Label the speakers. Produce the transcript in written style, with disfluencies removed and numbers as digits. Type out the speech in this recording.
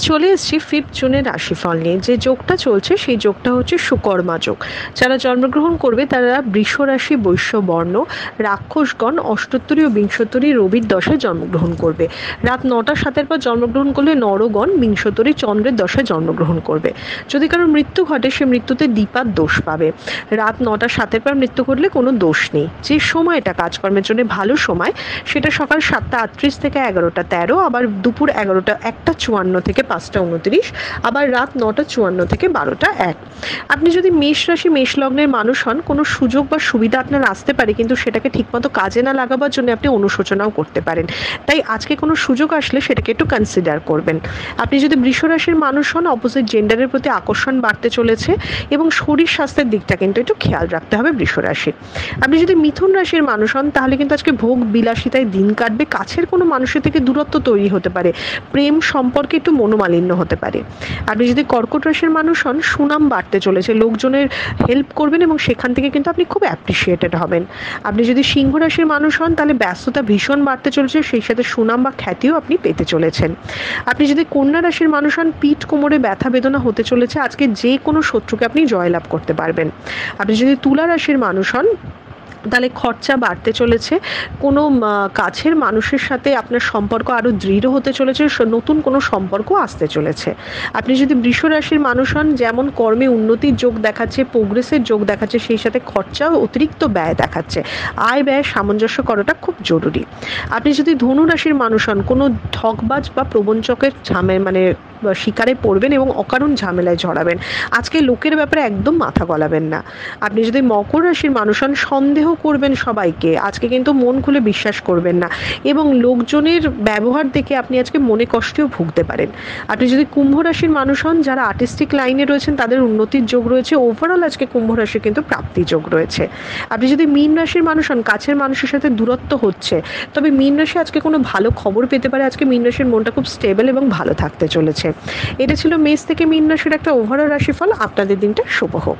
Speaker 1: চলে এসেছি 5 জুনের রাশিফল নিয়ে। যে যোগটা চলছে সেই যোগটা হচ্ছে সুকর্মা যোগ। যারা জন্মগ্রহণ করবে তারা বৃষ রাশি, বৈশ্য বর্ণ, রাক্ষসগণ, অষ্টোত্তরী ও বিংশোত্তরী রবির দশায় জন্মগ্রহণ করবে। রাত 9টা 7-এর পর জন্মগ্রহণ করলে নরগণ বিংশোত্তরী চন্দ্রের দশায় জন্মগ্রহণ করবে। যদি কারোর মৃত্যু ঘটে সে মৃত্যুতে দ্বিপাদ দোষ পাবে। রাত 9টা 7-এর পর মৃত্যু ঘটলে কোনো দোষ নেই। যে সময়টা কাজকর্মের জন্য ভালো সময় সেটা সকাল 7টা 38 থেকে 11টা 13, আবার দুপুর 1টা 54 থেকে 5টা 29, আবার রাত 9টা 54 থেকে 12টা 1। আপনি যদি মেষ রাশি, মেষ লগ্নের মানুষ হন, কোনো সুযোগ বা সুবিধা আপনার আসতে পারে, কিন্তু সেটাকে ঠিকমতো কাজে না লাগাবার জন্য আপনি অনুশোচনাও করতে পারেন। তাই আজকে কোনো সুযোগ আসলে সেটাকে একটু কনসিডার করবেন। আপনি যদি বৃষ রাশির মানুষ হন, অপোজিট জেন্ডারের প্রতি আকর্ষণ বাড়তে চলেছে এবং শরীর স্বাস্থ্যের দিকটা কিন্তু একটু খেয়াল রাখতে হবে বৃষ রাশি। আপনি যদি মিথুন রাশির মানুষ হন, তাহলে কিন্তু আজকে ভোগ বিলাসিতায় দিন কাটবে। কাছের কোনো মানুষের থেকে দূরত্ব তৈরি হতে পারে, প্রেম সম্পর্কে একটু মনোমালিন্য হতে পারে। আপনি যদি কর্কট রাশির মানুষ হন, সুনাম বাড়তে চলেছে, লোকজনের হেল্প করবেন এবং সেখান থেকে কিন্তু আপনি খুব অ্যাপ্রিসিয়েটেড হবেন। আপনি যদি সিংহ রাশির মানুষ হন, তাহলে ব্যস্ততা ভীষণ বাড়তে চলেছে, সেই সাথে সুনাম বা খ্যাতিও আপনি পেতে চলেছেন। আপনি যদি কন্যা রাশির মানুষ হন, পিঠ কোমরে ব্যথা বেদনা হতে চলেছে, আজকে যে কোনো শত্রুকে আপনি জয়লাভ করতে পারবেন। আপনি যদি তুলা রাশির মানুষ হন, তাহলে খরচা বাড়তে চলেছে, কোনো কাছের মানুষের সাথে আপনার সম্পর্ক আরও দৃঢ় হতে চলেছে, নতুন কোনো সম্পর্ক আসতে চলেছে। আপনি যদি বৃষ রাশির মানুষ হন, যেমন কর্মে উন্নতির যোগ দেখাচ্ছে, প্রোগ্রেসের যোগ দেখাচ্ছে, সেই সাথে খরচাও অতিরিক্ত ব্যয় দেখাচ্ছে। আয় ব্যয় সামঞ্জস্য করাটা খুব জরুরি। আপনি যদি ধনু রাশির মানুষ হন, কোনো ঠকবাজ বা প্রবঞ্চকের শিকারে পড়বেন এবং অকারণ ঝামেলায় জড়াবেন। আজকে লোকের ব্যাপারে একদম মাথা গলাবেন না। আপনি যদি মকর রাশির মানুষ হন, সন্দেহ করবেন সবাইকে, আজকে কিন্তু মন খুলে বিশ্বাস করবেন না এবং লোকজনের ব্যবহার দেখে আপনি আজকে মনে কষ্টেও ভুগতে পারেন। আপনি যদি কুম্ভ রাশির মানুষ হন, যারা আর্টিস্টিক লাইনে রয়েছেন তাদের উন্নতির যোগ রয়েছে। ওভারঅল আজকে কুম্ভ রাশির কিন্তু প্রাপ্তি যোগ রয়েছে। আপনি যদি মীন রাশির মানুষ হন, কাছের মানুষের সাথে দূরত্ব হচ্ছে, তবে মীন রাশি আজকে কোনো ভালো খবর পেতে পারে। আজকে মীন রাশির মনটা খুব স্টেবল এবং ভালো থাকতে চলেছে। এটা ছিল মেষ থেকে মীন রাশির একটা ওভারঅল রাশিফল। আপনাদের দিনটা শুভ হোক।